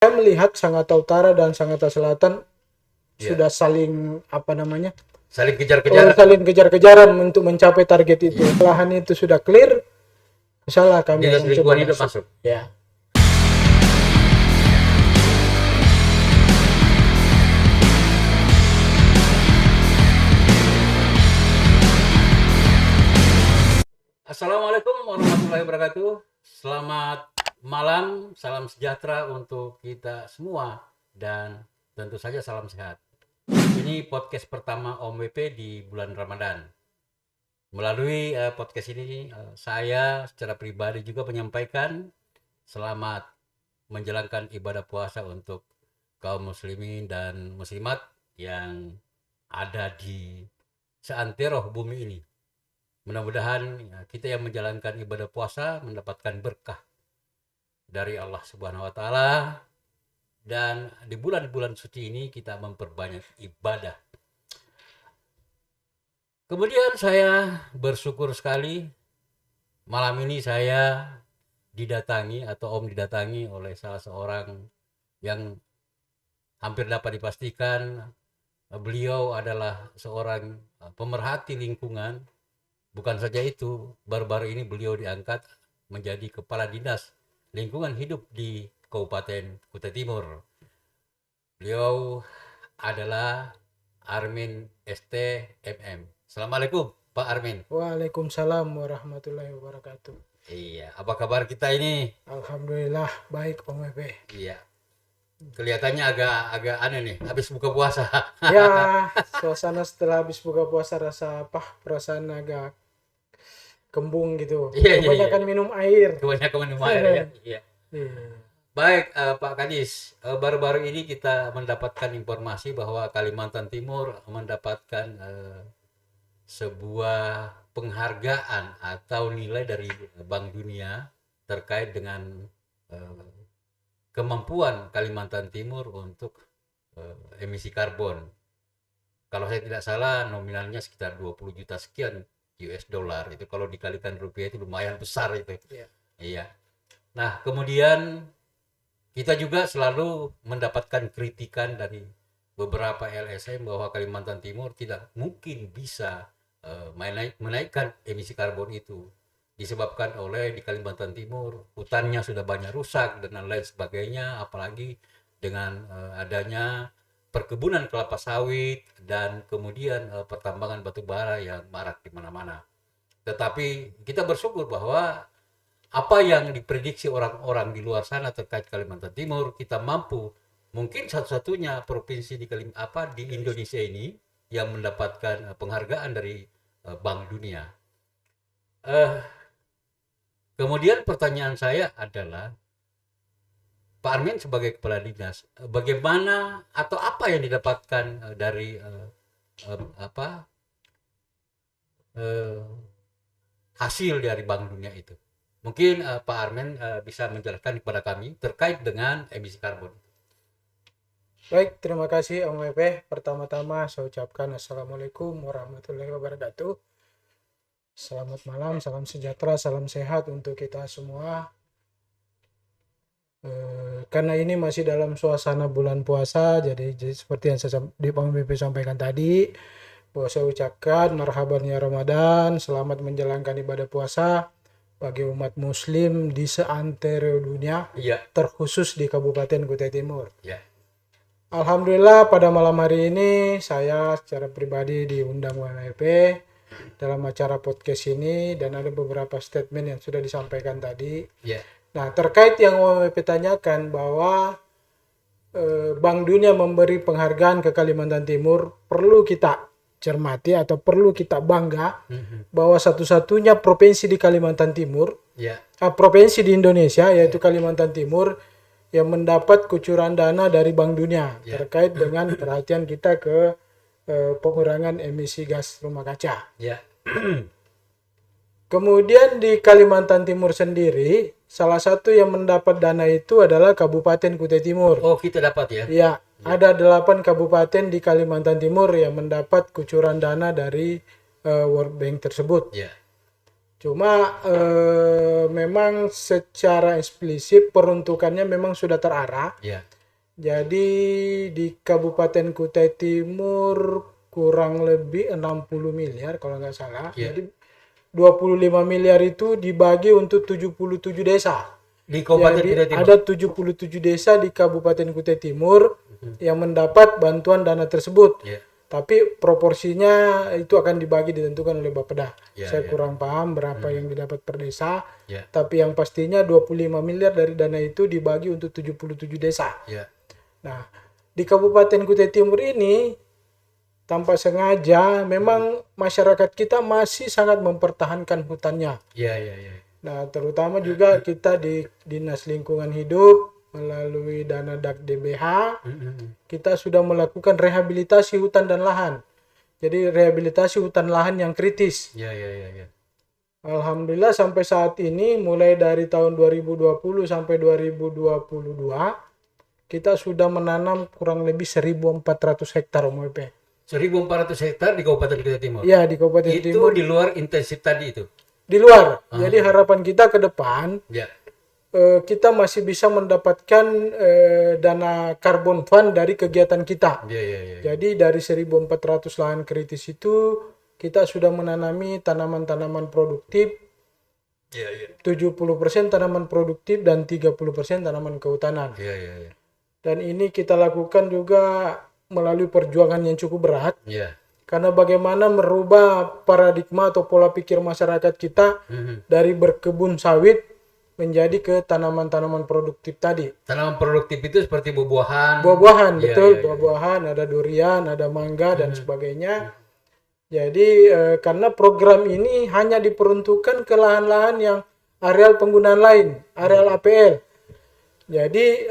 Saya melihat Sangatta Utara dan Sangatta Selatan sudah saling saling kejar-kejaran. saling kejar-kejaran untuk mencapai target itu. Lahan itu sudah clear, misalnya kami Dinas akan coba lingkungan hidup masuk. Ya. Assalamualaikum warahmatullahi wabarakatuh. Selamat malam, salam sejahtera untuk kita semua dan tentu saja salam sehat. Ini podcast pertama Om WP di bulan Ramadan. Melalui podcast ini saya secara pribadi juga menyampaikan selamat menjalankan ibadah puasa untuk kaum muslimin dan muslimat yang ada di seantero bumi ini. Mudah-mudahan kita yang menjalankan ibadah puasa mendapatkan berkah dari Allah Subhanahu wa taala, dan di bulan-bulan suci ini kita memperbanyak ibadah. Kemudian saya bersyukur sekali malam ini saya didatangi atau Om didatangi oleh salah seorang yang hampir dapat dipastikan beliau adalah seorang pemerhati lingkungan. Bukan saja itu, baru-baru ini beliau diangkat menjadi Kepala Dinas Lingkungan Hidup di Kabupaten Kutai Timur. Beliau adalah Armin ST MM. Assalamualaikum Pak Armin. Waalaikumsalam warahmatullahi wabarakatuh. Iya, apa kabar kita ini? Alhamdulillah baik Om WP. Iya. Kelihatannya agak aneh nih, habis buka puasa. Ya, suasana setelah habis buka puasa perasaan agak kembung gitu. Iya, Kebanyakan minum air. Kebanyakan minum air ya. Iya. Iya. Baik Pak Kadis, baru-baru ini kita mendapatkan informasi bahwa Kalimantan Timur mendapatkan sebuah penghargaan atau nilai dari Bank Dunia terkait dengan kemampuan Kalimantan Timur untuk emisi karbon. Kalau saya tidak salah nominalnya sekitar 20 juta sekian US dollar. Itu kalau dikalikan rupiah itu lumayan besar itu. Iya. Nah, kemudian kita juga selalu mendapatkan kritikan dari beberapa LSM bahwa Kalimantan Timur tidak mungkin bisa menaikkan emisi karbon itu. Disebabkan oleh di Kalimantan Timur hutannya sudah banyak rusak dan lain sebagainya, apalagi dengan adanya perkebunan kelapa sawit dan kemudian pertambangan batu bara yang marak di mana-mana. Tetapi kita bersyukur bahwa apa yang diprediksi orang-orang di luar sana terkait Kalimantan Timur, kita mampu, mungkin satu-satunya provinsi di Indonesia ini yang mendapatkan penghargaan dari Bank Dunia. Kemudian pertanyaan saya adalah, Pak Armin sebagai kepala dinas, bagaimana atau apa yang didapatkan dari hasil dari Bank Dunia itu? Mungkin Pak Armin bisa menjelaskan kepada kami terkait dengan emisi karbon. Baik, terima kasih Om WP. Pertama-tama saya ucapkan Assalamualaikum warahmatullahi wabarakatuh. Selamat malam, salam sejahtera, salam sehat untuk kita semua. Karena ini masih dalam suasana bulan puasa, jadi seperti yang saya di Om WP sampaikan tadi, bahwa saya ucapkan marhaban ya Ramadan, selamat menjalankan ibadah puasa bagi umat muslim di seantero dunia, terkhusus di Kabupaten Kutai Timur. Alhamdulillah pada malam hari ini saya secara pribadi diundang WP dalam acara podcast ini, dan ada beberapa statement yang sudah disampaikan tadi. Nah, terkait yang WP tanyakan bahwa Bank Dunia memberi penghargaan ke Kalimantan Timur, perlu kita cermati atau perlu kita bangga bahwa satu-satunya provinsi di Kalimantan Timur, provinsi di Indonesia yaitu Kalimantan Timur yang mendapat kucuran dana dari Bank Dunia terkait dengan perhatian kita ke pengurangan emisi gas rumah kaca. Kemudian di Kalimantan Timur sendiri, salah satu yang mendapat dana itu adalah Kabupaten Kutai Timur. Oh, kita dapat ya? Ya, ada 8 kabupaten di Kalimantan Timur yang mendapat kucuran dana dari World Bank tersebut. Cuma memang secara eksplisit peruntukannya memang sudah terarah. Ya. Jadi di Kabupaten Kutai Timur kurang lebih 60 miliar kalau nggak salah. Ya. Jadi 25 miliar itu dibagi untuk 77 desa. Di Kabupaten Jadi Kutai Timur. ada 77 desa di Kabupaten Kutai Timur yang mendapat bantuan dana tersebut. Ya. Tapi proporsinya itu akan dibagi ditentukan oleh Bapeda. Ya, Saya ya. kurang paham berapa yang didapat per desa. Ya. Tapi yang pastinya 25 miliar dari dana itu dibagi untuk 77 desa. Ya. Nah, di Kabupaten Kutai Timur ini tanpa sengaja memang masyarakat kita masih sangat mempertahankan hutannya. Ya, ya, ya. Nah, terutama juga kita di Dinas Lingkungan Hidup melalui dana DAK DBH, kita sudah melakukan rehabilitasi hutan dan lahan. Jadi rehabilitasi hutan lahan yang kritis. Ya, ya, ya, ya. Alhamdulillah sampai saat ini mulai dari tahun 2020 sampai 2022 kita sudah menanam kurang lebih 1.400 hektar Om WP. 1.400 hektar di Kabupaten Kutai Timur. Ya, di Kabupaten Itu Timur di luar intensif tadi itu. di luar. Jadi harapan kita ke depan Ya. kita masih bisa mendapatkan dana carbon fund dari kegiatan kita. Ya, ya, ya. Jadi dari 1.400 lahan kritis itu kita sudah menanami tanaman-tanaman produktif, Ya, ya. 70% tanaman produktif dan 30% tanaman kehutanan. Ya, ya, ya. Dan ini kita lakukan juga melalui perjuangan yang cukup berat. Ya. Karena bagaimana merubah paradigma atau pola pikir masyarakat kita dari berkebun sawit menjadi ke tanaman-tanaman produktif tadi. Tanaman produktif itu seperti buah-buahan. Buah-buahan, Ya, betul. ya, ya. Buah-buahan, ada durian, ada mangga, dan sebagainya. Jadi karena program ini hanya diperuntukkan ke lahan-lahan yang areal penggunaan lain, areal APL. Jadi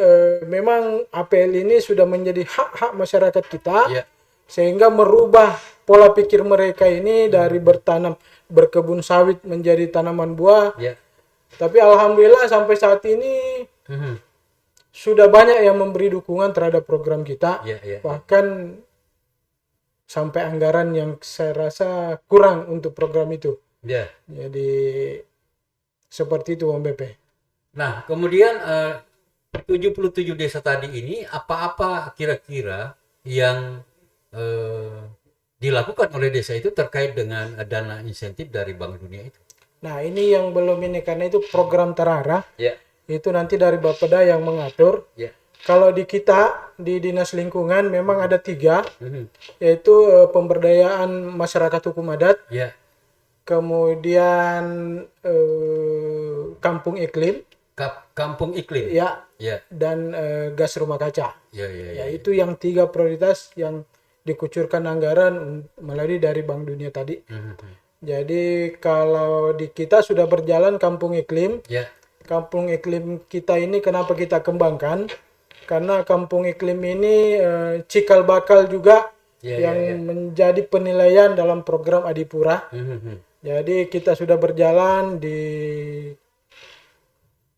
memang APL ini sudah menjadi hak-hak masyarakat kita. Ya. Sehingga merubah pola pikir mereka ini dari berkebun sawit menjadi tanaman buah. Ya. Tapi alhamdulillah sampai saat ini sudah banyak yang memberi dukungan terhadap program kita. Ya, ya. Bahkan sampai anggaran yang saya rasa kurang untuk program itu. Ya. Jadi seperti itu Om BP. Nah, kemudian 77 desa tadi ini apa-apa kira-kira yang dilakukan oleh desa itu terkait dengan dana insentif dari Bank Dunia itu? Nah, ini yang belum ini karena itu program terarah. Ya. Itu nanti dari Bapeda yang mengatur. Ya. Kalau di kita di Dinas Lingkungan memang ada 3, yaitu pemberdayaan masyarakat hukum adat, Ya. kemudian kampung iklim, Kampung iklim. ya, Ya. dan gas rumah kaca. Ya, ya, ya. Ya, itu yang 3 prioritas yang dikucurkan anggaran melalui dari Bank Dunia tadi. Jadi kalau di kita sudah berjalan kampung iklim. Ya. Kampung iklim kita ini kenapa kita kembangkan? Karena kampung iklim ini cikal bakal juga yang menjadi penilaian dalam program Adipura. Jadi kita sudah berjalan di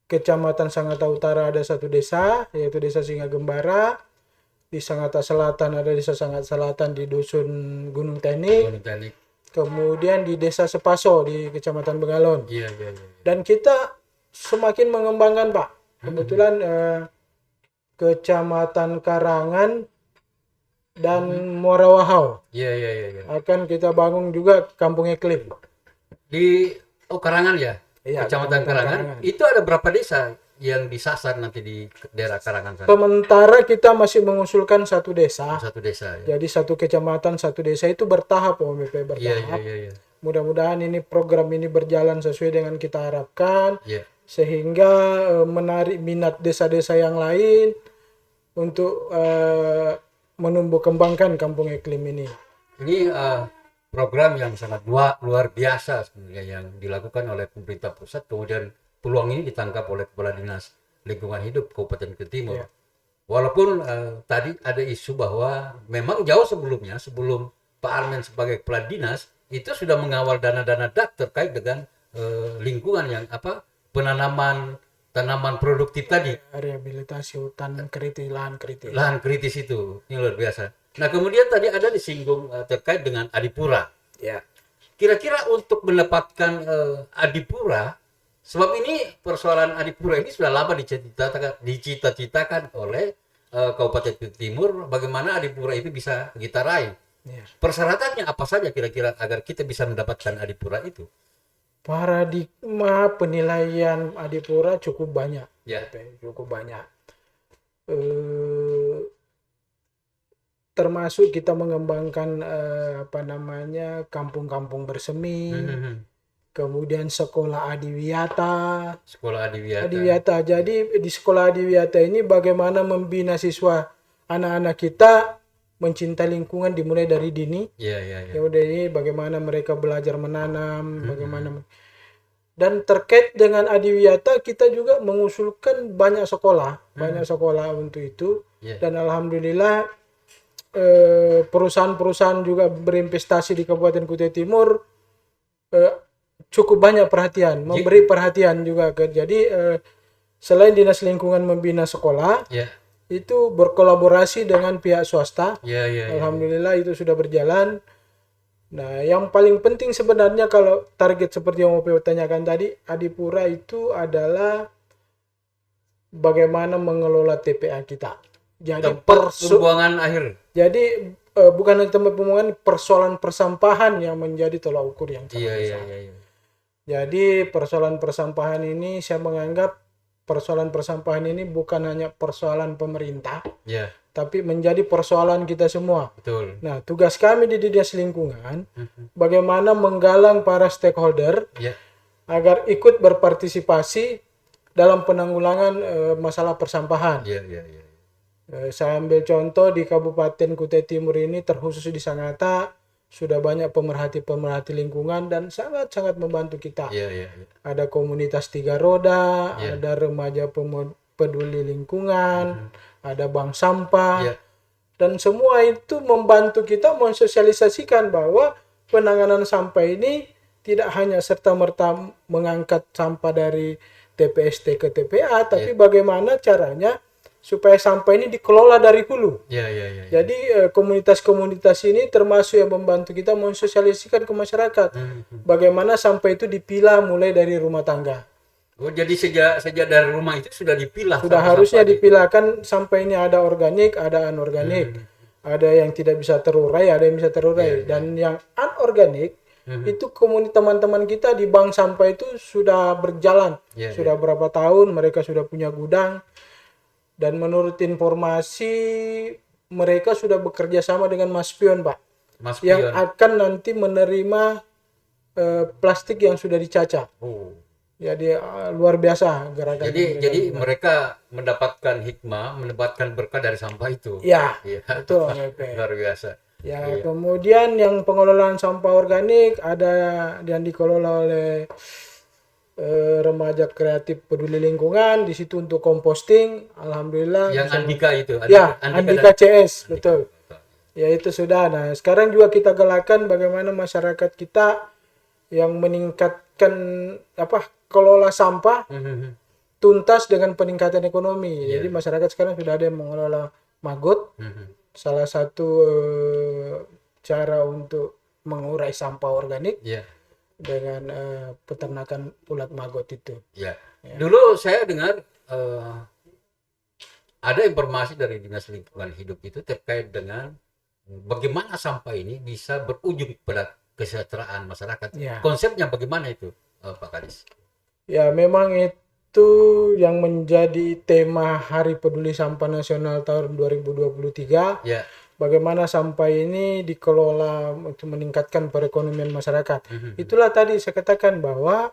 Kecamatan Sangatta Utara ada 1 desa, yaitu Desa Singagembara. Di Sangatta Selatan ada Desa Sangatta Selatan di Dusun Gunung Teknik. Gunung Teknik. Kemudian di Desa Sepaso di Kecamatan Bengalon. Iya, iya, iya. Dan kita semakin mengembangkan, Pak. Kebetulan Kecamatan Karangan dan Muara Wahau Iya, iya, iya, iya. akan kita bangun juga kampung iklim. Di Karangan ya? Iya, Kecamatan Karangan. Itu ada berapa desa yang disasar nanti di daerah Karangan sana? Sementara kita masih mengusulkan 1 desa. 1 desa ya. Jadi 1 kecamatan, 1 desa itu bertahap, Om BP, bertahap. Iya, iya, iya, iya. Mudah-mudahan ini program ini berjalan sesuai dengan kita harapkan. Iya. Sehingga menarik minat desa-desa yang lain untuk menumbuh kembangkan kampung iklim ini. Ini program yang sangat luar biasa sebenarnya yang dilakukan oleh pemerintah pusat, kemudian peluang ini ditangkap oleh Kepala Dinas Lingkungan Hidup Kabupaten Kutai Timur. Ya. Walaupun tadi ada isu bahwa memang jauh sebelumnya, sebelum Pak Armen sebagai kepala dinas, itu sudah mengawal dana-dana DAK terkait dengan lingkungan yang penanaman tanaman produktif tadi. Rehabilitasi hutan kritis, lahan kritis. Lahan kritis itu, ini luar biasa. Nah kemudian tadi ada disinggung terkait dengan Adipura. Ya. kira-kira untuk mendapatkan adipura, sebab ini persoalan adipura ini sudah lama dicita-citakan oleh Kabupaten Timur, bagaimana adipura itu bisa kita raih. Ya. Persyaratannya apa saja kira-kira agar kita bisa mendapatkan adipura itu? Paradigma penilaian adipura cukup banyak, Ya. cukup banyak. Termasuk kita mengembangkan kampung-kampung bersemi, kemudian sekolah adiwiyata. Sekolah adiwiyata. Adiwiyata. Jadi di sekolah adiwiyata ini bagaimana membina siswa anak-anak kita mencintai lingkungan dimulai dari dini. Ya, ya, ya. Ya udah, ini bagaimana mereka belajar menanam, bagaimana. Dan terkait dengan adiwiyata kita juga mengusulkan banyak sekolah untuk itu. Ya. Dan alhamdulillah perusahaan-perusahaan juga berinvestasi di Kabupaten Kutai Timur cukup banyak perhatian, memberi perhatian juga jadi selain Dinas Lingkungan membina sekolah, Ya. itu berkolaborasi dengan pihak swasta. Ya, ya, ya. Alhamdulillah itu sudah berjalan. Nah, yang paling penting sebenarnya kalau target seperti yang Ope tanyakan tadi, adipura itu adalah bagaimana mengelola TPA kita. Jadi Tempat pembuangan akhir. Jadi bukan hanya tempat pembuangan, persoalan persampahan yang menjadi tolak ukur yang sangat Iya, iya, besar. iya, iya. Jadi persoalan persampahan ini saya menganggap persoalan persampahan ini bukan hanya persoalan pemerintah, Ya, tapi menjadi persoalan kita semua. betul. Nah, tugas kami di Dinas Lingkungan bagaimana menggalang para stakeholder Ya, agar ikut berpartisipasi dalam penanggulangan masalah persampahan. iya, iya, iya. Saya ambil contoh di Kabupaten Kutai Timur ini, terkhusus di Sangatta, sudah banyak pemerhati-pemerhati lingkungan dan sangat-sangat membantu kita. Iya, iya, iya. Ada komunitas tiga roda, Iya. ada remaja peduli lingkungan, ada bank sampah, Iya. dan semua itu membantu kita mensosialisasikan bahwa penanganan sampah ini tidak hanya serta-merta mengangkat sampah dari TPST ke TPA, tapi bagaimana caranya supaya sampah ini dikelola dari hulu. Iya, iya, iya. Jadi komunitas-komunitas ini termasuk yang membantu kita mensosialisasikan ke masyarakat bagaimana sampah itu dipilah mulai dari rumah tangga. Oh, jadi sejak dari rumah itu sudah dipilah. Sudah harusnya dipilahkan sampah ini, ada organik, ada anorganik. Ada yang tidak bisa terurai, ada yang bisa terurai. Dan yang anorganik itu teman-teman kita di bank sampah itu sudah berjalan. Sudah berapa tahun mereka sudah punya gudang. Dan menurut informasi mereka sudah bekerja sama dengan Mas Pion, Pak. Mas Yang Pion. akan nanti menerima plastik yang sudah dicacah. Oh. Jadi luar biasa gerakan. Jadi mereka mendapatkan hikmah, mendapatkan berkah dari sampah itu. Ya, Iya. betul. BP. Luar biasa. Ya, kemudian yang pengelolaan sampah organik ada yang dikelola oleh remaja kreatif peduli lingkungan di situ untuk composting. Alhamdulillah. Yang Andika itu. Andika CS, betul. Ya itu sudah. Nah, sekarang juga kita galakan bagaimana masyarakat kita yang meningkatkan kelola sampah tuntas dengan peningkatan ekonomi. Jadi masyarakat sekarang sudah ada yang mengelola maggot. Salah satu cara untuk mengurai sampah organik dengan peternakan ulat maggot itu. Ya. Dulu saya dengar ada informasi dari Dinas Lingkungan Hidup itu terkait dengan bagaimana sampah ini bisa berujung pada kesejahteraan masyarakat. Ya. Konsepnya bagaimana itu, Pak Kadis? Ya, memang itu yang menjadi tema Hari Peduli Sampah Nasional tahun 2023. Ya. Bagaimana sampah ini dikelola untuk meningkatkan perekonomian masyarakat. Itulah tadi saya katakan bahwa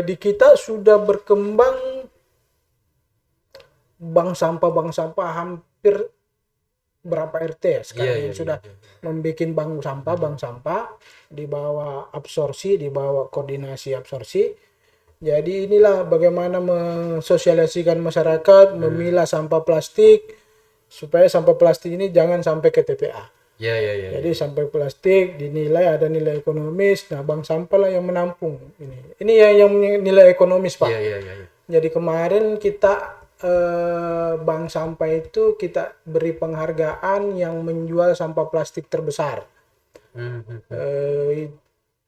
di kita sudah berkembang bank sampah hampir berapa RT ya sekarang yang sudah membuat bank sampah di bawah absorpsi, di bawah koordinasi absorpsi. Jadi inilah bagaimana mensosialisasikan masyarakat memilah sampah plastik supaya sampah plastik ini jangan sampai ke TPA. Ya. Jadi sampah plastik dinilai ada nilai ekonomis. Nah, bank sampah lah yang menampung ini. Ini yang nilai ekonomis, Pak. Ya. Jadi kemarin kita bank sampah itu kita beri penghargaan yang menjual sampah plastik terbesar.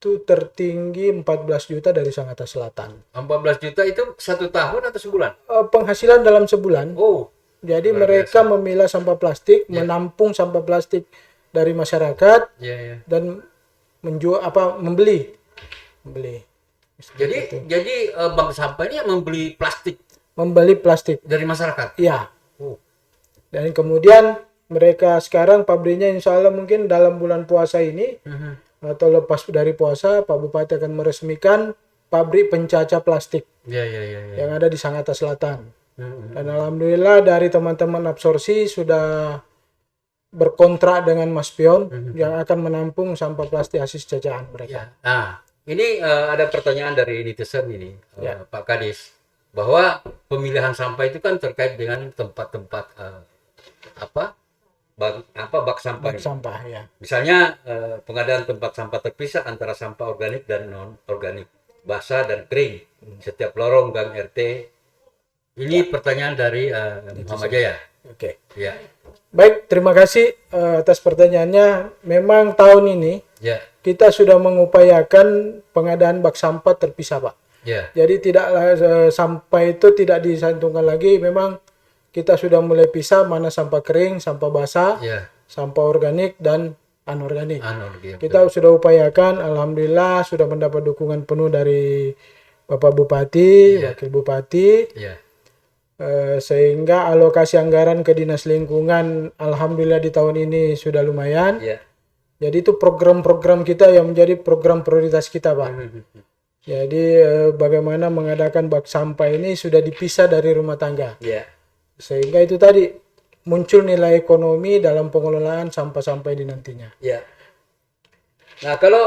itu tertinggi 14 juta dari Sangatta Selatan. 14 juta itu 1 tahun atau sebulan? Penghasilan dalam sebulan. Oh, Jadi luar mereka biasa. memilah sampah plastik, Ya. menampung sampah plastik dari masyarakat Ya, ya. dan membeli. Jadi bank sampah ini yang membeli plastik Membeli plastik. dari masyarakat. Iya. Oh, Dan kemudian mereka sekarang pabriknya insya Allah mungkin dalam bulan puasa ini atau lepas dari puasa Pak Bupati akan meresmikan pabrik pencacah plastik ya, ya, ya, ya. yang ada di Sangatta Selatan. Mhm. Dan alhamdulillah dari teman-teman absorpsi sudah berkontrak dengan Mas Pion yang akan menampung sampah plastik hasil cacahan mereka. Ya. Nah, ini ada pertanyaan dari netizen ini, Ya. Pak Kadis, bahwa pemilihan sampah itu kan terkait dengan tempat-tempat bak sampah. Bak sampah ya. Misalnya pengadaan tempat sampah terpisah antara sampah organik dan non organik, basah dan kering, setiap lorong gang RT. Ini pertanyaan dari Muhammad Jaya. Oke. Ya, Baik, terima kasih atas pertanyaannya. Memang tahun ini ya, kita sudah mengupayakan pengadaan bak sampah terpisah, Pak. ya, Jadi sampah itu tidak disantungkan lagi. Memang kita sudah mulai pisah mana sampah kering, sampah basah, ya. sampah organik dan anorganik. Gitu. Kita sudah upayakan, alhamdulillah sudah mendapat dukungan penuh dari Bapak Bupati, Iya. Wakil Bupati, Ya, sehingga alokasi anggaran ke Dinas Lingkungan alhamdulillah di tahun ini sudah lumayan. ya. Jadi itu program-program kita yang menjadi program prioritas kita, Pak. Jadi bagaimana mengadakan bak sampah ini sudah dipisah dari rumah tangga. Ya. Sehingga itu tadi muncul nilai ekonomi dalam pengelolaan sampah-sampah ini nantinya. Ya. Nah, kalau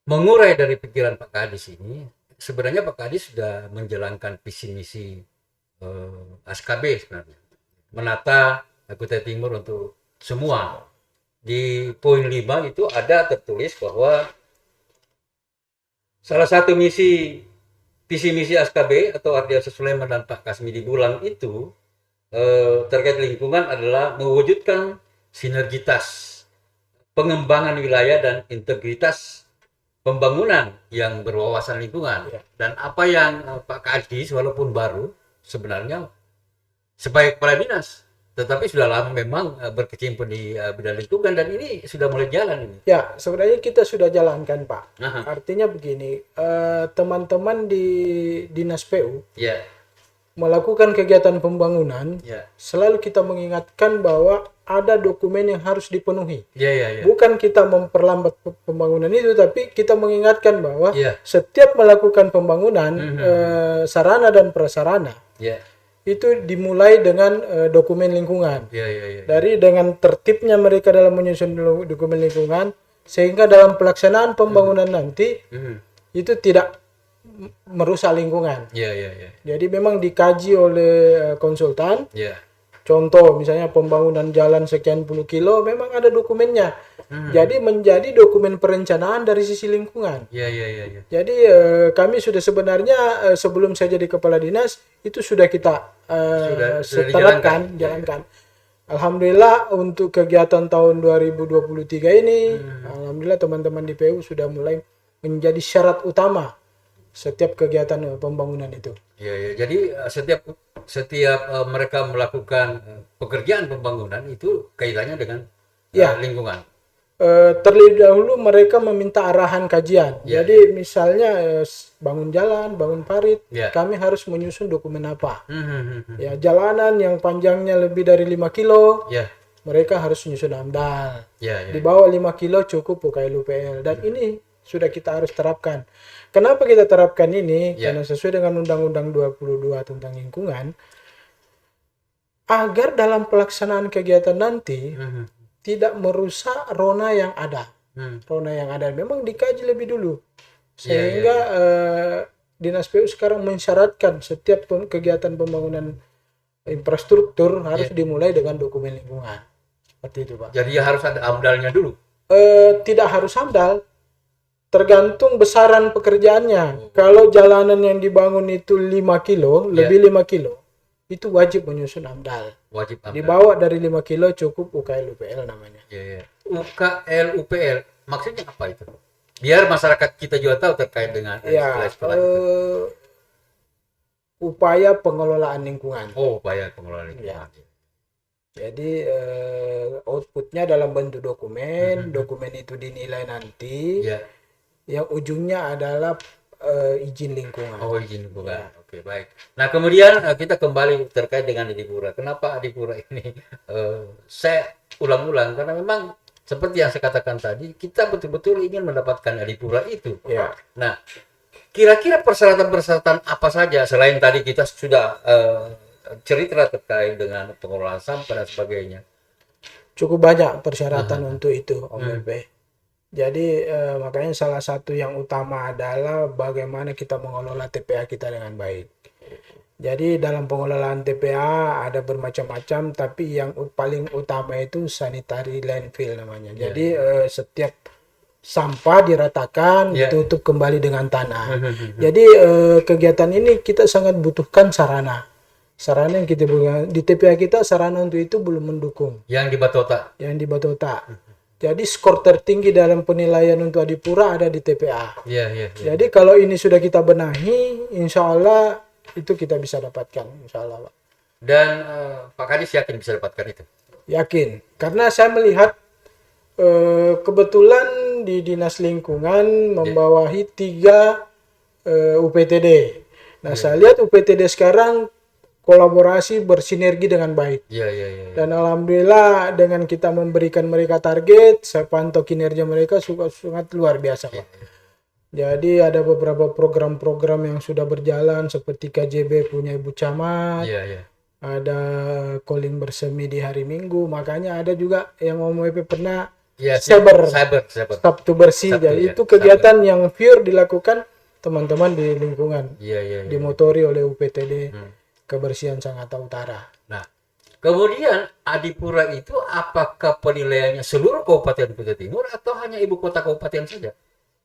mengurai dari pikiran Pak Kadis ini, sebenarnya Pak Kadis sudah menjalankan visi misi ASKB sebenarnya. Menata Kutai Timur untuk semua. Di poin 5 itu ada tertulis bahwa salah satu visi misi ASKB atau Ardiansa Sulaiman dan Pak Kasmidi Bulang itu terkait lingkungan adalah mewujudkan sinergitas pengembangan wilayah dan integritas pembangunan yang berwawasan lingkungan. Ya. Dan apa yang Pak Kadis walaupun baru sebenarnya sebagai kepala dinas, tetapi sudah lama memang berkecimpung di bidang lingkungan dan ini sudah mulai jalan ini. Ya, sebenarnya kita sudah jalankan, Pak. Aha. Artinya begini, teman-teman di Dinas PU Ya, melakukan kegiatan pembangunan, ya, selalu kita mengingatkan bahwa ada dokumen yang harus dipenuhi. ya, ya, ya. Bukan kita memperlambat pembangunan itu, tapi kita mengingatkan bahwa Ya. setiap melakukan pembangunan sarana dan prasarana Ya, itu dimulai dengan dokumen lingkungan. ya, ya, ya. Dari dengan tertibnya mereka dalam menyusun dokumen lingkungan, sehingga dalam pelaksanaan pembangunan nanti itu tidak merusak lingkungan. Ya, ya, ya. Jadi memang dikaji oleh konsultan. Ya. Contoh misalnya pembangunan jalan sekian puluh kilo memang ada dokumennya. Jadi menjadi dokumen perencanaan dari sisi lingkungan. Ya, ya, ya, ya. Jadi kami sudah sebenarnya sebelum saya jadi kepala dinas itu sudah kita Sudah terapkan, dijalankan. jalankan. Alhamdulillah untuk kegiatan tahun 2023 ini, alhamdulillah teman-teman di PU sudah mulai menjadi syarat utama setiap kegiatan pembangunan itu. Ya, ya. Jadi setiap mereka melakukan pekerjaan pembangunan itu kaitannya dengan Ya. lingkungan. Terlebih dahulu mereka meminta arahan kajian. Ya, Jadi misalnya bangun jalan, bangun parit, Ya. kami harus menyusun dokumen apa. Hmm. Ya, jalanan yang panjangnya lebih dari 5 kilo, Ya, mereka harus menyusun AMDAL. ya, ya. Di bawah 5 kilo cukup UKL UPL. Dan ini sudah kita harus terapkan. Kenapa kita terapkan ini? Ya. Karena sesuai dengan Undang-Undang 22 tentang lingkungan, agar dalam pelaksanaan kegiatan nanti tidak merusak rona yang ada. Rona yang ada memang dikaji lebih dulu. Sehingga Dinas PU sekarang mensyaratkan setiap kegiatan pembangunan infrastruktur harus dimulai dengan dokumen lingkungan. Seperti itu, Pak. Jadi harus ada AMDAL-nya dulu. Tidak harus AMDAL. Tergantung besaran pekerjaannya. Kalau jalanan yang dibangun itu 5 kilo, lebih 5 kilo, itu wajib menyusun AMDAL. Wajib AMDAL. Di bawah dari 5 kilo cukup UKL UPL namanya. Ya, ya. UKL UPL maksudnya apa itu? Biar masyarakat kita juga tahu terkait dengan Ya, istilah-istilah itu. upaya pengelolaan lingkungan. Oh, upaya pengelolaan Ya. lingkungan. Jadi outputnya dalam bentuk dokumen, dokumen itu dinilai nanti, Ya. yang ujungnya adalah izin lingkungan. Oh, izin lingkungan. Ya. Oke, baik. Nah, kemudian kita kembali terkait dengan Adipura. Kenapa Adipura ini saya ulang-ulang karena memang seperti yang saya katakan tadi, kita betul-betul ingin mendapatkan Adipura itu. Ya. Nah, kira-kira persyaratan-persyaratan apa saja selain tadi kita sudah cerita terkait dengan pengelolaan sampah dan sebagainya. Cukup banyak persyaratan untuk itu, Om Pepe. Jadi makanya salah satu yang utama adalah bagaimana kita mengelola TPA kita dengan baik. Jadi dalam pengelolaan TPA ada bermacam-macam, tapi yang paling utama itu sanitary landfill namanya. Jadi setiap sampah diratakan, ditutup kembali dengan tanah. Jadi kegiatan ini kita sangat butuhkan sarana. Sarana yang kita butuhkan di TPA kita, sarana untuk itu belum mendukung. Yang di Batota. Yang di Batota. Jadi skor tertinggi dalam penilaian untuk Adipura ada di TPA. Iya. Jadi kalau ini sudah kita benahi, insya Allah itu kita bisa dapatkan, insya Allah, Pak. Dan Pak Kadis yakin bisa dapatkan itu? Yakin, karena saya melihat kebetulan di Dinas Lingkungan membawahi 3 UPTD. Nah, saya lihat UPTD sekarang kolaborasi bersinergi dengan baik. Iya. Dan alhamdulillah dengan kita memberikan mereka target, saya pantau kinerja mereka sangat luar biasa, Pak. Jadi ada beberapa program-program yang sudah berjalan seperti KJB punya Ibu Camat. Iya. Ada calling bersemi di hari Minggu, makanya ada juga yang Om WP pernah Cyber. Sabtu bersih. Jadi itu kegiatan yang pure dilakukan teman-teman di lingkungan. Iya. Dimotori oleh UPTD Kebersihan Sangatta Utara. Nah, kemudian Adipura itu apakah penilaiannya seluruh Kabupaten Kutai Timur atau hanya ibu kota kabupaten saja?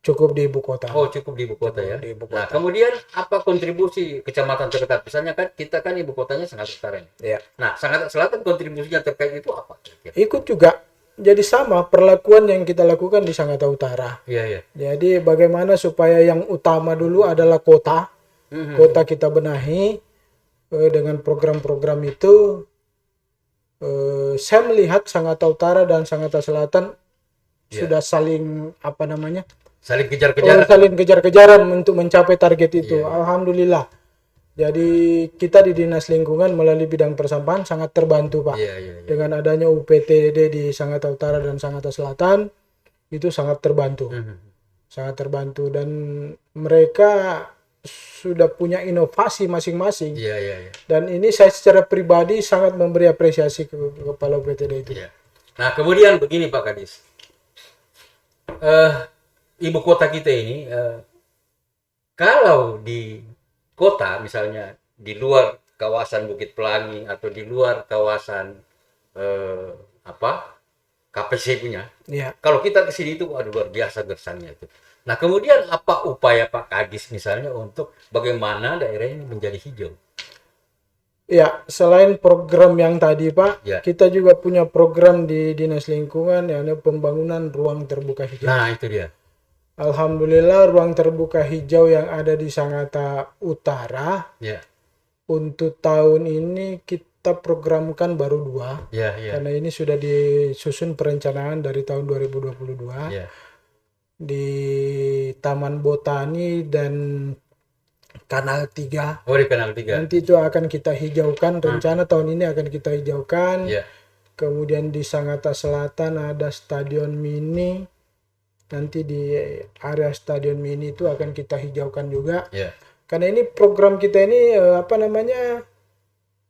Cukup di ibu kota. Oh, cukup di ibu kota ya. Di ibu kota. Nah, kemudian apa kontribusi kecamatan terdekat? Misalnya kan kita kan ibu kotanya Sangatta Utara. Ya. Nah, Sangatta Selatan kontribusinya terkait itu apa? Ikut juga. Jadi sama perlakuan yang kita lakukan di Sangatta Utara. Iya. Jadi bagaimana supaya yang utama dulu adalah kota. Kota kita benahi dengan program-program itu. Saya melihat Sangatta Utara dan Sangatta Selatan sudah saling saling kejar-kejaran. Saling kejar-kejaran untuk mencapai target itu. Alhamdulillah. Jadi kita di Dinas Lingkungan melalui bidang persampahan sangat terbantu, Pak. Dengan adanya UPTD di Sangatta Utara dan Sangatta Selatan itu sangat terbantu. Sangat terbantu dan mereka sudah punya inovasi masing-masing. Dan ini saya secara pribadi sangat memberi apresiasi ke kepala UPTD itu. Nah, kemudian begini Pak Kadis. Ibu kota kita ini kalau di kota misalnya di luar kawasan Bukit Pelangi atau di luar kawasan KPC punya, kalau kita ke sini itu luar biasa gersangnya itu. Nah, kemudian apa upaya Pak Kadis misalnya untuk bagaimana daerah ini menjadi hijau? Ya, selain program yang tadi Pak, kita juga punya program di Dinas Lingkungan yakni pembangunan ruang terbuka hijau. Nah, itu dia. Alhamdulillah ruang terbuka hijau yang ada di Sangatta Utara untuk tahun ini kita programkan baru 2 karena ini sudah disusun perencanaan dari tahun 2022 di Taman Botani dan Kanal 3. Oh, di Kanal 3. Nanti itu akan kita hijaukan, rencana tahun ini akan kita hijaukan. Kemudian di Sangatta Selatan ada stadion mini. Nanti di area stadion mini itu akan kita hijaukan juga. Karena ini program kita ini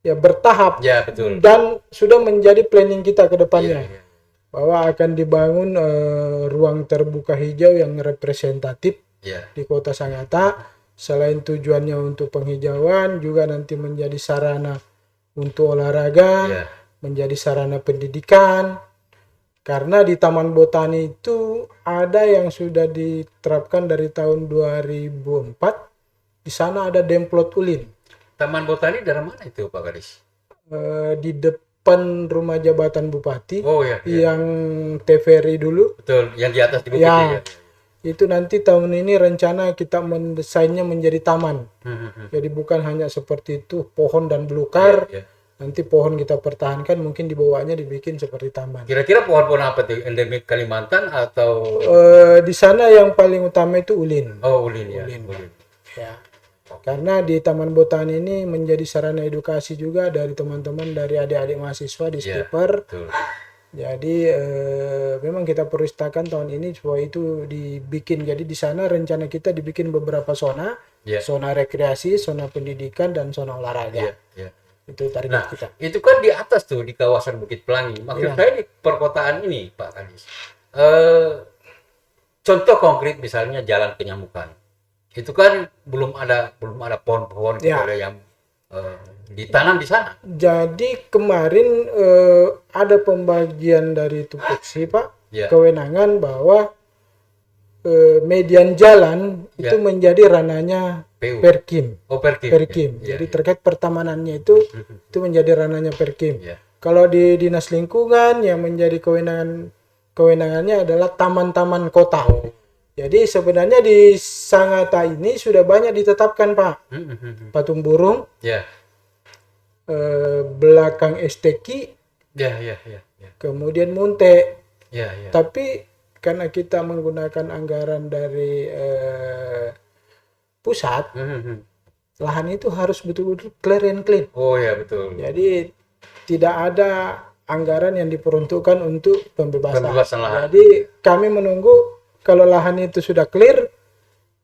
bertahap. Betul. Dan sudah menjadi planning kita ke depannya. Bahwa akan dibangun ruang terbuka hijau yang representatif di Kota Sangatta. Selain tujuannya untuk penghijauan, juga nanti menjadi sarana untuk olahraga, menjadi sarana pendidikan. Karena di Taman Botani itu ada yang sudah diterapkan dari tahun 2004. Di sana ada Demplot Ulin. Taman Botani dari mana itu Pak Kadis? Di depan rumah jabatan bupati Oh ya, ya. yang TVRI dulu. Betul, yang di atas di bukit Ya, ya. itu nanti tahun ini rencana kita mendesainnya menjadi taman. Hmm. Jadi bukan hanya seperti itu pohon dan belukar. Ya. Nanti pohon kita pertahankan, mungkin di bawahnya dibikin seperti taman. Kira-kira pohon-pohon apa tuh? Endemik Kalimantan atau Di sana yang paling utama itu ulin. ulin ya? Ulin. Ulin. Ya. Karena di Taman Botani ini menjadi sarana edukasi juga dari teman-teman, dari adik-adik mahasiswa di Ya, Skipper. betul. Jadi memang kita peristakan tahun ini supaya itu dibikin. Jadi di sana rencana kita dibikin beberapa zona, Ya. zona rekreasi, zona pendidikan, dan zona olahraga. Ya, ya. Itu target Nah, kita. itu kan di atas tuh di kawasan Bukit Pelangi. Iya. Maksud saya di perkotaan ini, Pak Kadis. Contoh konkret misalnya Jalan Penyamukan. Itu kan belum ada pohon-pohon Ya. yang ditanam di sana. Jadi kemarin ada pembagian dari Tupoksi, Pak, Ya. kewenangan bahwa median jalan Ya. itu menjadi ranahnya PU. Perkim. Oh, Perkim. Perkim. Ya, Jadi ya, terkait pertamanannya itu menjadi ranahnya Perkim. ya. Kalau di Dinas Lingkungan yang menjadi kewenangannya adalah taman-taman kota. Oh. Jadi sebenarnya di Sangatta ini sudah banyak ditetapkan, Pak. Patung burung, Ya. belakang STQ, Ya, ya, ya, ya. kemudian Munte. Ya, ya. Tapi karena kita menggunakan anggaran dari pusat, lahan itu harus betul-betul clear and clean. Oh ya, betul. Jadi tidak ada anggaran yang diperuntukkan untuk pembebasan. Pembebasan lahan. Jadi kami menunggu kalau lahan itu sudah clear,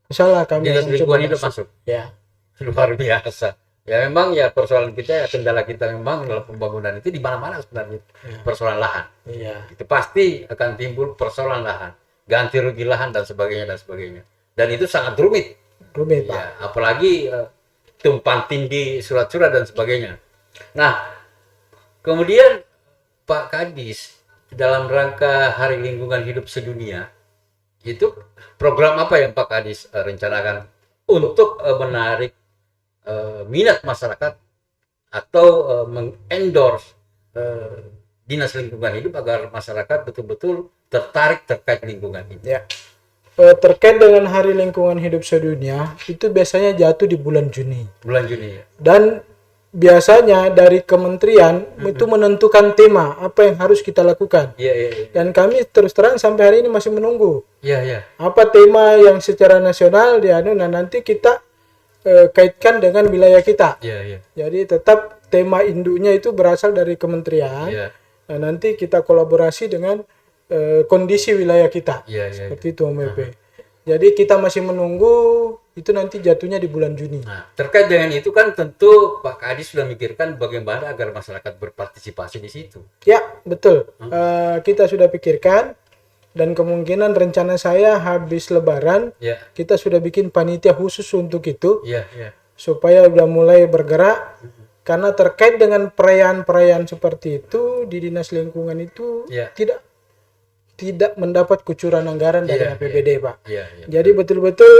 insyaallah kami Dinas akan Lingkungan coba Hidup masuk. Ya, Luar biasa. Ya memang ya persoalan kita ya kendala kita memang dalam pembangunan itu di mana-mana sebenarnya persoalan lahan. iya, Itu pasti akan timbul persoalan lahan, ganti rugi lahan dan sebagainya dan sebagainya. Dan itu sangat rumit. rumit, Pak. Ya, apalagi tumpang tindih surat-surat dan sebagainya. Nah, kemudian Pak Kadis dalam rangka Hari Lingkungan Hidup Sedunia itu program apa yang Pak Kadis rencanakan untuk menarik minat masyarakat atau mengendorse Dinas Lingkungan Hidup agar masyarakat betul-betul tertarik terkait lingkungan ini. Ya. Terkait dengan Hari Lingkungan Hidup Sedunia, itu biasanya jatuh di bulan Juni. Bulan Juni ya. Dan biasanya dari kementerian itu menentukan tema apa yang harus kita lakukan. Iya, iya, iya. Dan kami terus terang sampai hari ini masih menunggu Iya, iya. apa tema yang secara nasional dianu. Nah, nanti kita kaitkan dengan wilayah kita. Iya, iya. Jadi tetap tema induknya itu berasal dari kementerian. Iya. Nah, nanti kita kolaborasi dengan kondisi wilayah kita. Iya, iya. Seperti itu, Om Epe. Jadi kita masih menunggu itu nanti jatuhnya di bulan Juni. Nah, terkait dengan itu kan tentu Pak Kadis sudah mikirkan bagaimana agar masyarakat berpartisipasi di situ. Ya, betul. Kita sudah pikirkan dan kemungkinan rencana saya habis Lebaran Iya, kita sudah bikin panitia khusus untuk itu iya, iya. supaya udah mulai bergerak. Karena terkait dengan perayaan-perayaan seperti itu di Dinas Lingkungan itu Iya. tidak mendapat kucuran anggaran dari Iya, APBD, Pak. Iya, iya. Jadi betul-betul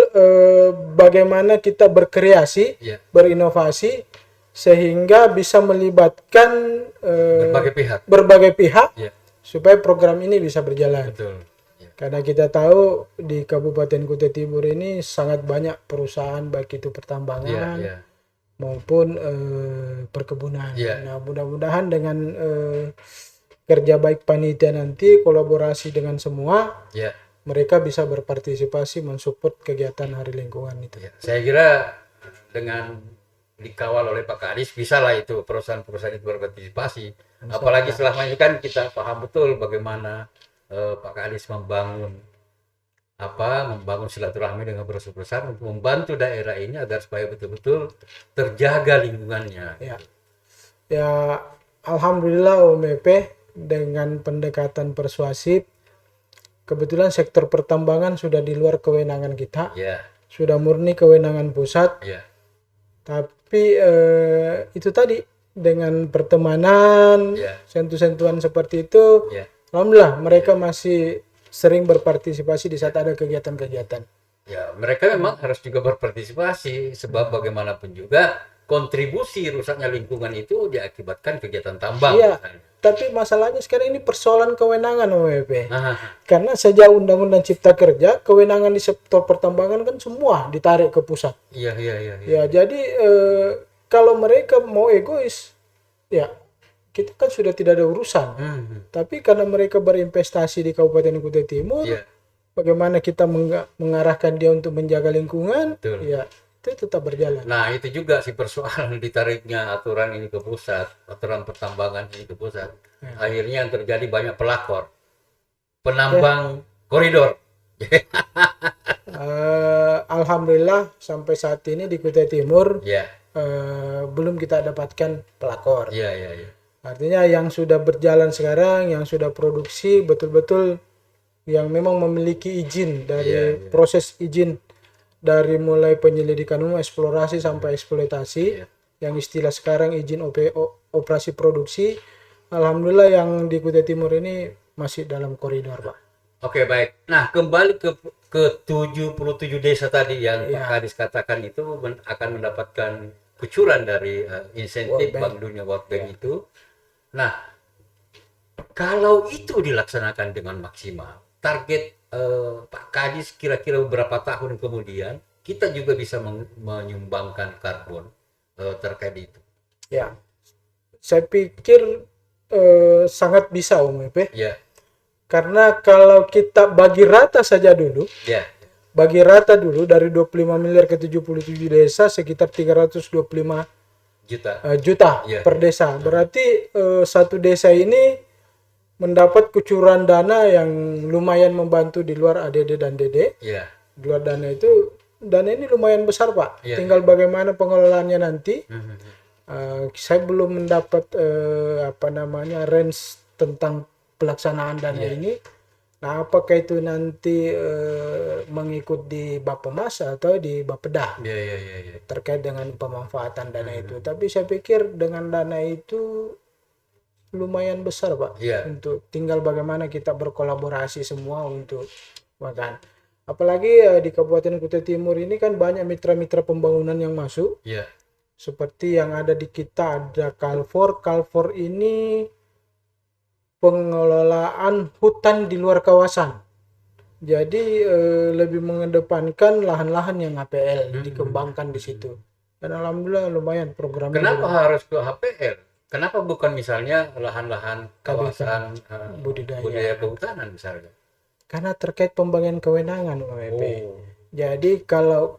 bagaimana kita berkreasi, Iya. berinovasi sehingga bisa melibatkan berbagai pihak. pihak Iya, supaya program ini bisa berjalan. betul. Iya. Karena kita tahu di Kabupaten Kutai Timur ini sangat banyak perusahaan baik itu Iya, pertambangan iya. maupun perkebunan. Iya. Nah, mudah-mudahan dengan kerja baik panitia nanti kolaborasi dengan semua, Iya. mereka bisa berpartisipasi mensupport kegiatan Hari Lingkungan itu. Iya. Saya kira dengan dikawal oleh Pak Kadis bisa lah itu perusahaan-perusahaan itu berpartisipasi. Apalagi selama ini kan kita paham betul bagaimana Pak Kadis membangun silaturahmi dengan perusahaan untuk membantu daerah ini agar supaya betul-betul terjaga lingkungannya. Ya, ya alhamdulillah Om Epe dengan pendekatan persuasif, kebetulan sektor pertambangan sudah di luar kewenangan kita, Ya, sudah murni kewenangan pusat. ya, Tapi itu tadi dengan pertemanan, ya, sentuh-sentuhan seperti itu, ya. alhamdulillah mereka masih sering berpartisipasi di saat ada kegiatan-kegiatan. Ya, mereka memang harus juga berpartisipasi sebab bagaimanapun juga kontribusi rusaknya lingkungan itu diakibatkan kegiatan tambang. Iya, Misalnya. tapi masalahnya sekarang ini persoalan kewenangan OWP. Nah, Karena sejak Undang-Undang Cipta Kerja, kewenangan di sektor pertambangan kan semua ditarik ke pusat. iya, iya, iya, iya. Ya, jadi kalau mereka mau egois, ya kita kan sudah tidak ada urusan. Tapi karena mereka berinvestasi di Kabupaten Kutai Timur, Iya, bagaimana kita mengarahkan dia untuk menjaga lingkungan, betul. ya itu tetap berjalan. Nah, itu juga sih persoalan ditariknya aturan ini ke pusat, aturan pertambangan ini ke pusat. Ya. Akhirnya yang terjadi banyak pelakor, penambang koridor. Alhamdulillah sampai saat ini di Kutai Timur Ya, belum kita dapatkan pelakor. iya, iya, iya. Artinya yang sudah berjalan sekarang, yang sudah produksi betul-betul yang memang memiliki izin dari Iya, iya. proses izin dari mulai penyelidikan umum, eksplorasi sampai eksploitasi, Iya. yang istilah sekarang izin operasi produksi. Alhamdulillah yang di Kutai Timur ini masih dalam koridor, Pak. Oke, baik. Nah, kembali ke 77 desa tadi yang Pak Iya. Kadis katakan itu akan mendapatkan kucuran dari insentif World Bank. Bank Dunia World Bank itu. Nah, kalau itu dilaksanakan dengan maksimal, target Pak Kadis kira-kira beberapa tahun kemudian kita juga bisa menyumbangkan karbon terkait itu. Ya, saya pikir sangat bisa Om Epe. Ya, Karena kalau kita bagi rata saja dulu, ya, bagi rata dulu dari 25 miliar ke 77 desa sekitar 325 juta. juta Iya. per desa. Berarti satu desa ini mendapat kucuran dana yang lumayan membantu di luar ADD dan DD. Ya, Di luar dana itu, dana ini lumayan besar Pak. Iya. Tinggal bagaimana pengelolaannya nanti. Mhm. Saya belum mendapat range tentang pelaksanaan dana Iya. ini. Nah, apakah itu nanti mengikut di Bappenas atau di Bapeda Ya, ya, ya, ya. terkait dengan pemanfaatan dana itu. Tapi saya pikir dengan dana itu lumayan besar Pak. Iya. Untuk tinggal bagaimana kita berkolaborasi semua untuk makan. Apalagi di Kabupaten Kutai Timur ini kan banyak mitra-mitra pembangunan yang masuk. Ya, Seperti yang ada di kita ada Kalfor. Kalfor ini pengelolaan hutan di luar kawasan. Jadi lebih mengedepankan lahan-lahan yang APL dikembangkan di situ. Dan alhamdulillah lumayan programnya. kenapa juga. harus ke HPL? Kenapa bukan misalnya lahan-lahan kawasan budaya kehutanan misalnya? Karena terkait pembagian kewenangan OWP. Oh, Jadi kalau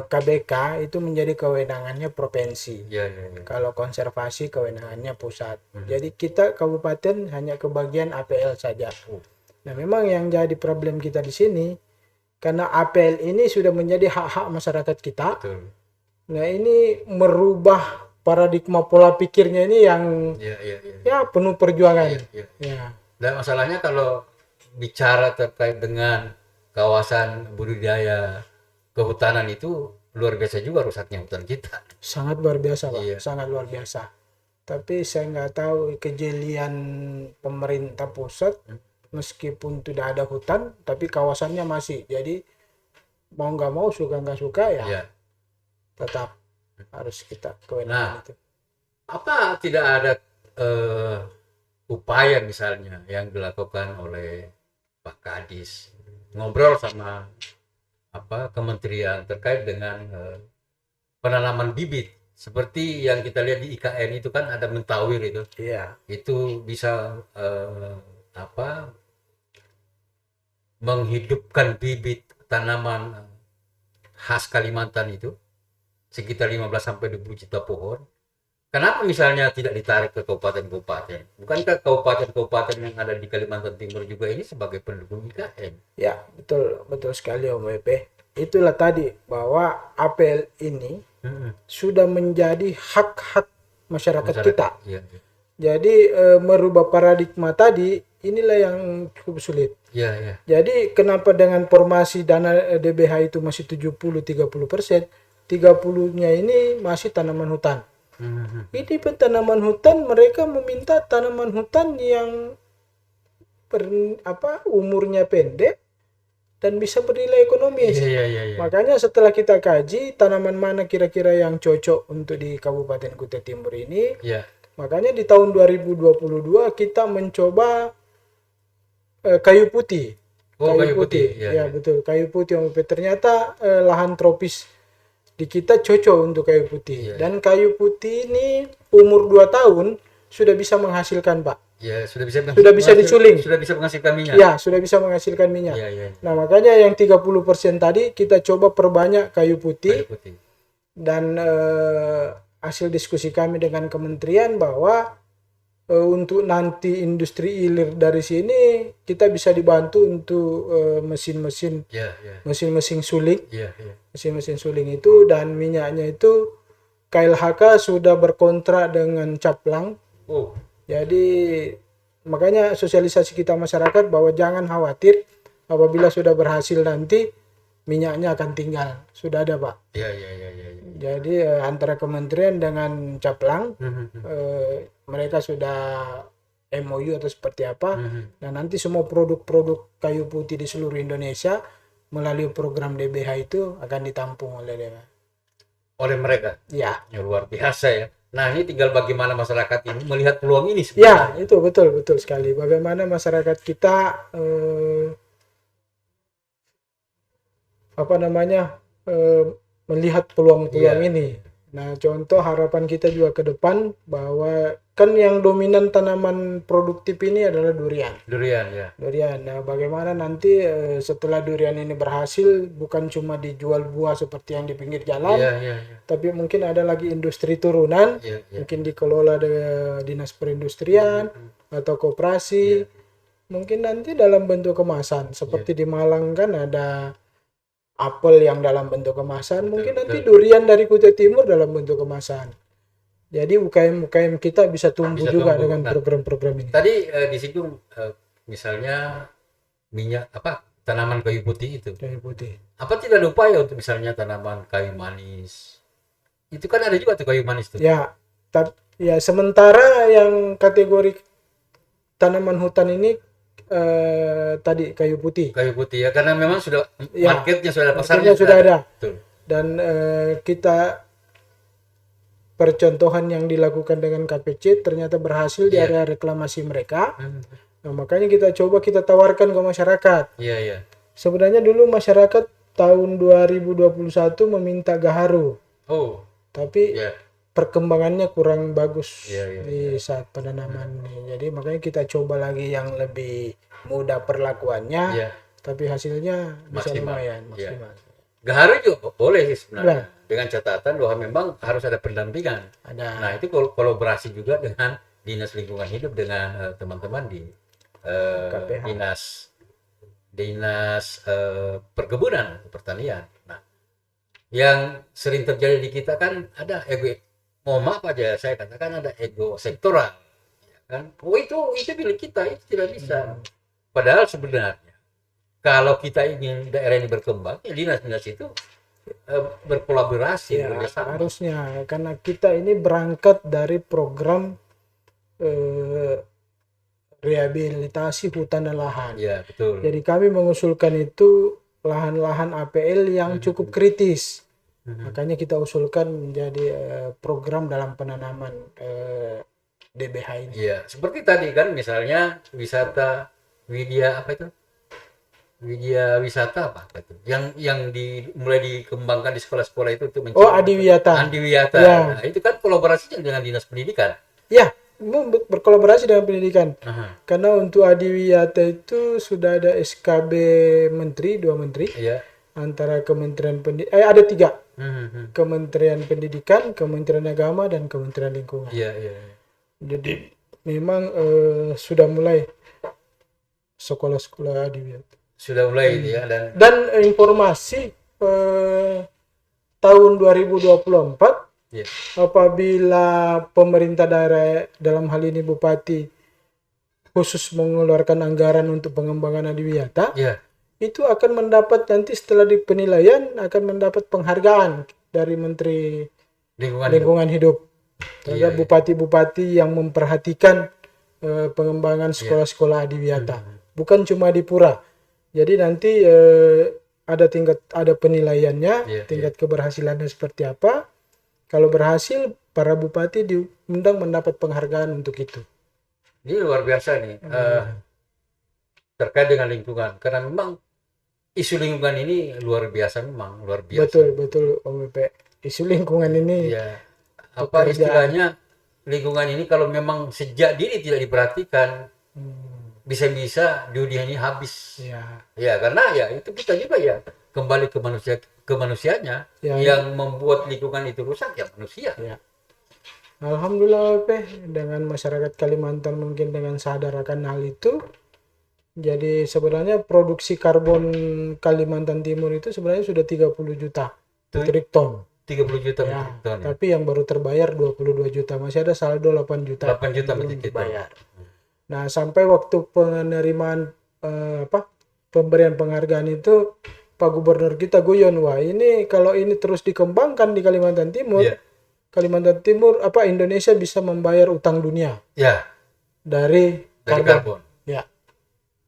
KBK itu menjadi kewenangannya provinsi. ya, ya, ya. Kalau konservasi kewenangannya pusat. Jadi kita kabupaten hanya kebagian APL saja. Oh. Nah, memang yang jadi problem kita di sini karena APL ini sudah menjadi hak-hak masyarakat kita. Betul. Nah, ini merubah paradigma pola pikirnya ini yang Ya, ya, ya. ya penuh perjuangan. Ya, ya. Ya. Dan masalahnya kalau bicara terkait dengan kawasan budidaya kehutanan itu luar biasa juga rusaknya hutan kita. Sangat luar biasa, Pak. Iya. Sangat luar biasa. Tapi saya nggak tahu kejelian pemerintah pusat meskipun tidak ada hutan, tapi kawasannya masih. Jadi mau nggak mau, suka nggak suka ya Ya. tetap harus kita kewenangan itu. Apa tidak ada upaya misalnya yang dilakukan oleh Pak Kadis ngobrol sama kementerian terkait dengan penanaman bibit seperti yang kita lihat di IKN itu kan ada mentawir Iya. itu bisa menghidupkan bibit tanaman khas Kalimantan itu sekitar 15-20 juta pohon. Kenapa misalnya tidak ditarik ke kabupaten-kabupaten? Bukankah kabupaten-kabupaten yang ada di Kalimantan Timur juga ini sebagai pendukung IKN? Ya, betul sekali Om WP. Itulah tadi bahwa APL ini sudah menjadi hak-hak masyarakat kita. Iya. Jadi merubah paradigma tadi inilah yang cukup sulit. Iya, iya. Jadi kenapa dengan formasi dana DBH itu masih 70-30%, 30-nya ini masih tanaman hutan. Ini tanaman hutan, mereka meminta tanaman hutan yang umurnya pendek dan bisa bernilai ekonomis. Iya, iya, iya. Makanya setelah kita kaji tanaman mana kira-kira yang cocok untuk di Kabupaten Kutai Timur ini, Iya. makanya di tahun 2022 kita mencoba kayu putih. Oh, kayu putih. Iya, Ya iya. betul, kayu putih Om Upe. Ternyata lahan tropis di kita cocok untuk kayu putih. Iya, Dan kayu putih ini umur 2 tahun sudah bisa menghasilkan, Pak. Ya, sudah bisa diculing. Sudah bisa menghasilkan minyak. Ya, sudah bisa menghasilkan minyak. Iya, iya. Nah, makanya yang 30% tadi kita coba perbanyak kayu Kayu putih. putih. Dan hasil diskusi kami dengan kementerian bahwa untuk nanti industri hilir dari sini kita bisa dibantu untuk mesin-mesin Iya, iya. mesin-mesin suling, Iya, iya. mesin-mesin suling itu, dan minyaknya itu KLHK sudah berkontrak dengan Caplang. Oh, Jadi makanya sosialisasi kita masyarakat bahwa jangan khawatir apabila sudah berhasil nanti minyaknya akan tinggal. Sudah ada, Pak. iya, iya, iya, iya. Jadi antara kementerian dengan Caplang mereka sudah MOU atau seperti apa. Nah, nanti semua produk-produk kayu putih di seluruh Indonesia melalui program DBH itu akan ditampung oleh DBH. Oleh mereka. Ya. Ya, luar biasa ya. Nah, ini tinggal bagaimana masyarakat ini melihat peluang ini Ya, sebenarnya. itu betul sekali. Bagaimana masyarakat kita melihat peluang-peluang Iya. ini. Nah, contoh harapan kita juga ke depan bahwa kan yang dominan tanaman produktif ini adalah durian. Durian ya. Durian. Nah, bagaimana nanti setelah durian ini berhasil bukan cuma dijual buah seperti yang di pinggir jalan, Iya, iya, iya. tapi mungkin ada lagi industri turunan, Iya, iya. mungkin dikelola dengan dinas perindustrian atau koperasi. Mungkin nanti dalam bentuk kemasan, seperti di Malang kan ada apel yang dalam bentuk kemasan, mungkin nanti durian dari Kutai Timur dalam bentuk kemasan. Jadi UKM-UKM kita bisa tumbuh Bisa juga tumbuh. dengan Nah, program-program ini. Tadi disinggung misalnya minyak tanaman kayu putih itu. Kayu putih. Apa tidak ada upaya untuk misalnya tanaman kayu manis? Itu kan ada juga tuh kayu manis tuh. Ya, sementara yang kategori tanaman hutan ini tadi kayu putih. Kayu putih ya, karena memang sudah Ya, marketnya sudah ada, marketnya pasarnya sudah ada. Betul. Dan kita percontohan yang dilakukan dengan KPC ternyata berhasil di area reklamasi mereka. Nah, makanya kita coba kita tawarkan ke masyarakat. Iya, iya. Sebenarnya dulu masyarakat tahun 2021 meminta gaharu, Oh, tapi iya. perkembangannya kurang bagus Iya, iya, di saat penanaman ini. Jadi makanya kita coba lagi yang lebih mudah perlakuannya, Iya. tapi hasilnya bisa Maksimal. lumayan Iya. maksimal. Gaharu juga boleh sih sebenarnya. Nah. Dengan catatan bahwa memang harus ada pendampingan. Ada. Nah, itu kolaborasi juga dengan Dinas Lingkungan Hidup dengan teman-teman di KPH. Dinas Perkebunan Pertanian. Nah, yang sering terjadi di kita kan ada ego, mohon maaf aja saya katakan ada ego sektoral, ya kan? Oh itu milik kita, itu tidak bisa. Padahal sebenarnya kalau kita ingin daerah ini berkembang, ya dinas-dinas itu berkolaborasi, Ya, bekerjasama. harusnya karena kita ini berangkat dari program rehabilitasi hutan dan lahan. Ya, betul. Jadi kami mengusulkan itu lahan-lahan APL yang cukup kritis. Makanya kita usulkan menjadi program dalam penanaman DBH ini. Iya, seperti tadi kan misalnya wisata Widya apa itu? Widya wisata apa itu? Yang mulai dikembangkan di sekolah-sekolah itu untuk Oh, Adiwiyata. Adiwiyata. Ya. Nah, itu kan kolaborasinya dengan Dinas Pendidikan. Ya, berkolaborasi dengan pendidikan. Aha. Karena untuk Adiwiyata itu sudah ada SKB menteri, 2 menteri. Iya. Antara Kementerian Pendidikan, ada 3. Mhm. Kementerian Pendidikan, Kementerian Agama, dan Kementerian Lingkungan. Iya, iya. Jadi memang sudah mulai sekolah-sekolah Adiwiyata. Sudah mulai ya Dan informasi tahun 2024 Iya. apabila pemerintah daerah dalam hal ini bupati khusus mengeluarkan anggaran untuk pengembangan Adiwiyata, Iya. itu akan mendapat nanti setelah di penilaian akan mendapat penghargaan dari Menteri Lingkungan Hidup terhadap bupati-bupati yang memperhatikan pengembangan sekolah-sekolah Adiwiyata. Bukan cuma di Pura. Jadi nanti ada penilaiannya, Iya, tingkat keberhasilannya seperti apa. Kalau berhasil, para bupati diundang mendapat penghargaan untuk itu. Ini luar biasa nih, terkait dengan lingkungan. Karena memang isu lingkungan ini luar biasa, memang luar biasa. Betul Om BP. Isu lingkungan ini Iya, apa pekerjaan. istilahnya, lingkungan ini kalau memang sejak dini tidak diperhatikan, bisa-bisa dunia ini habis. Ya, Ya, karena ya itu kita juga ya kembali ke manusianya, Ya, yang membuat lingkungan itu rusak ya manusia. ya. Alhamdulillah BP, dengan masyarakat Kalimantan mungkin dengan sadar akan hal itu. Jadi sebenarnya produksi karbon Kalimantan Timur itu sebenarnya sudah 30 juta metrik ton. 30 juta Ya, metrik ton. Ya. tapi yang baru terbayar 22 juta. Masih ada saldo 8 juta. 8 juta yang belum metrik ton. dibayar. Nah, sampai waktu penerimaan pemberian penghargaan itu Pak Gubernur kita guyon, wah ini kalau ini terus dikembangkan di Kalimantan Timur, Iya. Kalimantan Timur Indonesia bisa membayar utang dunia Ya, dari dari karbon. Ya,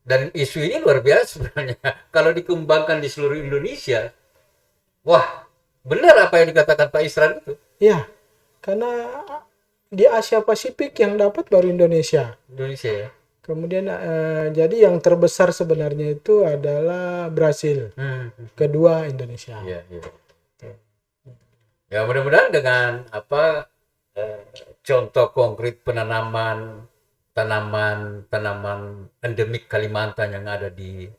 Dan isu ini luar biasa sebenarnya. Kalau dikembangkan di seluruh Indonesia, wah, benar apa yang dikatakan Pak Isran itu. ya, karena di Asia Pasifik yang dapat baru Indonesia. Indonesia ya. Kemudian jadi yang terbesar sebenarnya itu adalah Brasil, kedua Indonesia. Iya, iya. Ya mudah-mudahan dengan contoh konkret penanaman tanaman endemik Kalimantan yang ada di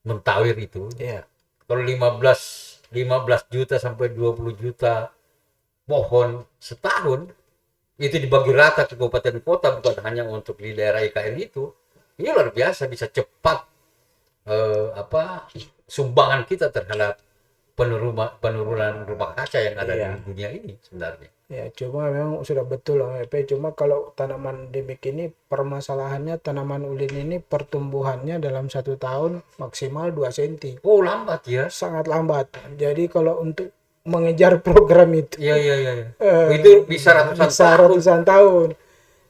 Mentawir itu, Iya. kalau 15 juta sampai 20 juta pohon setahun itu dibagi rata ke kabupaten kota, bukan hanya untuk di daerah IKN itu, ini luar biasa, bisa cepat sumbangan kita terhadap penurunan rumah kaca yang ada Iya. di dunia ini sebenarnya. Ya, cuma memang sudah betul Om Epe. Cuma kalau tanaman endemik ini permasalahannya tanaman ulin ini pertumbuhannya dalam 1 tahun maksimal 2 cm. Oh, lambat ya. Sangat lambat. Jadi kalau untuk mengejar program itu Iya. Itu bisa ratusan tahun.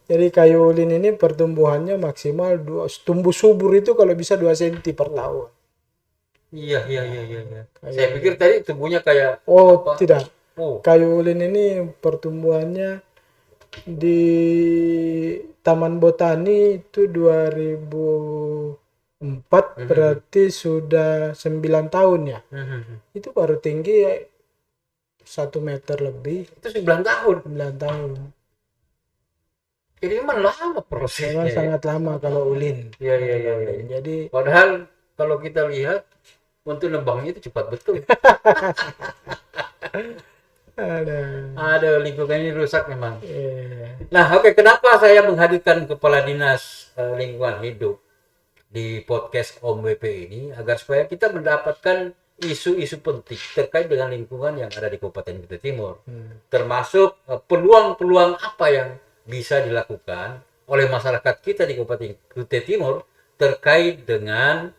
Jadi kayu ulin ini pertumbuhannya maksimal tumbuh subur itu kalau bisa 2 cm per tahun. Iya. Saya pikir tadi tumbuhnya kayak Tidak. Oh. Kayu ulin ini pertumbuhannya di Taman Botani itu 2004 berarti sudah 9 tahun ya. Itu baru tinggi 1 meter lebih. Itu 9 tahun. 9 tahun. Jadi memang lama prosesnya. Memang sangat lama kalau ulin. Iya. Jadi padahal kalau kita lihat untuk nebangnya itu cepat betul. Ada lingkungannya rusak memang. Nah, oke, kenapa saya menghadirkan Kepala Dinas Lingkungan Hidup di podcast Om WP ini, agar supaya kita mendapatkan isu-isu penting terkait dengan lingkungan yang ada di Kabupaten Kutai Timur, termasuk peluang-peluang apa yang bisa dilakukan oleh masyarakat kita di Kabupaten Kutai Timur terkait dengan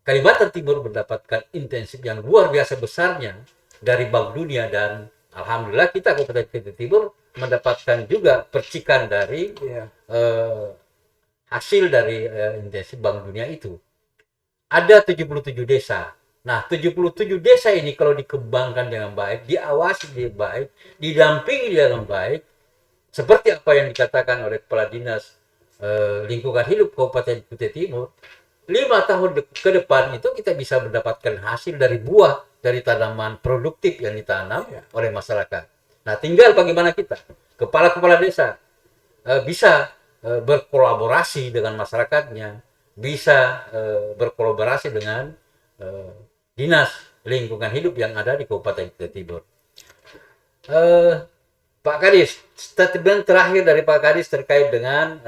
Kalimantan Timur mendapatkan intensif yang luar biasa besarnya dari Bank Dunia, dan alhamdulillah kita Kabupaten Kutai Timur mendapatkan juga percikan dari hasil dari intensif Bank Dunia itu. Ada 77 desa. Nah, 77 desa ini kalau dikembangkan dengan baik, diawasi dengan baik, didampingi dengan baik, seperti apa yang dikatakan oleh Kepala Dinas Lingkungan Hidup Kabupaten Kutai Timur, 5 tahun ke depan itu kita bisa mendapatkan hasil dari buah dari tanaman produktif yang ditanam oleh masyarakat. Nah, tinggal bagaimana kita, kepala-kepala desa, bisa berkolaborasi dengan masyarakatnya, bisa berkolaborasi dengan Dinas Lingkungan Hidup yang ada di Kabupaten Kutai Timur. Pak Kadis, statement terakhir dari Pak Kadis terkait dengan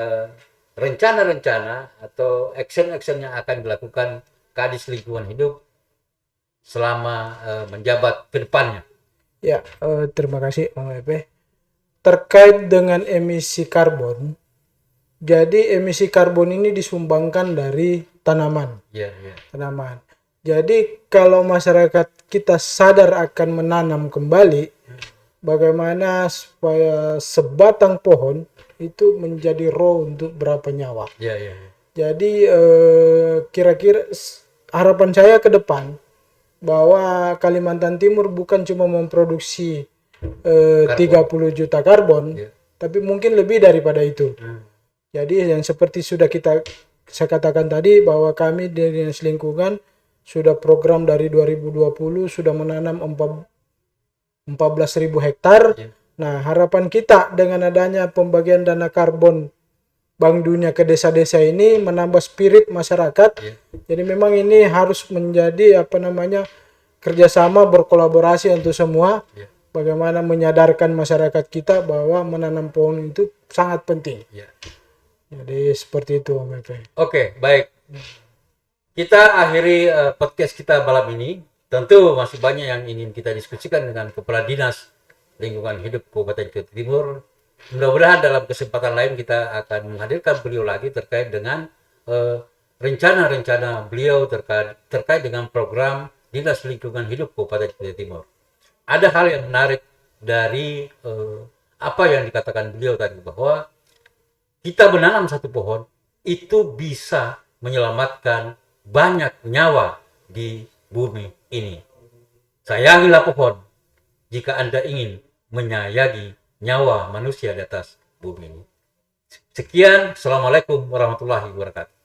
rencana-rencana atau action-action yang akan dilakukan Kadis Lingkungan Hidup selama menjabat ke depannya. Ya, terima kasih Om Epe. Terkait dengan emisi karbon, jadi emisi karbon ini disumbangkan dari tanaman. Tanaman. Jadi kalau masyarakat kita sadar akan menanam kembali, bagaimana supaya sebatang pohon itu menjadi raw untuk berapa nyawa. Jadi kira-kira harapan saya ke depan bahwa Kalimantan Timur bukan cuma memproduksi 30 juta karbon, Ya. tapi mungkin lebih daripada itu. Jadi yang seperti sudah saya katakan tadi bahwa kami di Dinas Lingkungan sudah program dari 2020 sudah menanam 14.000 hektar. Ya. Nah, harapan kita dengan adanya pembagian dana karbon Bank Dunia ke desa-desa ini menambah spirit masyarakat. Ya. Jadi memang ini harus menjadi kerjasama berkolaborasi untuk semua. Ya. Bagaimana menyadarkan masyarakat kita bahwa menanam pohon itu sangat penting. Ya. Jadi seperti itu Om Epe. Oke, baik. Kita akhiri podcast kita malam ini. Tentu masih banyak yang ingin kita diskusikan dengan Kepala Dinas Lingkungan Hidup Kabupaten Kutai Timur. Mudah-mudahan dalam kesempatan lain kita akan menghadirkan beliau lagi terkait dengan rencana-rencana beliau terkait dengan program Dinas Lingkungan Hidup Kabupaten Kutai Timur. Ada hal yang menarik dari apa yang dikatakan beliau tadi, bahwa kita menanam satu pohon itu bisa menyelamatkan banyak nyawa di bumi ini. Sayangilah pohon jika Anda ingin menyayangi nyawa manusia di atas bumi ini. Sekian, Assalamualaikum warahmatullahi wabarakatuh.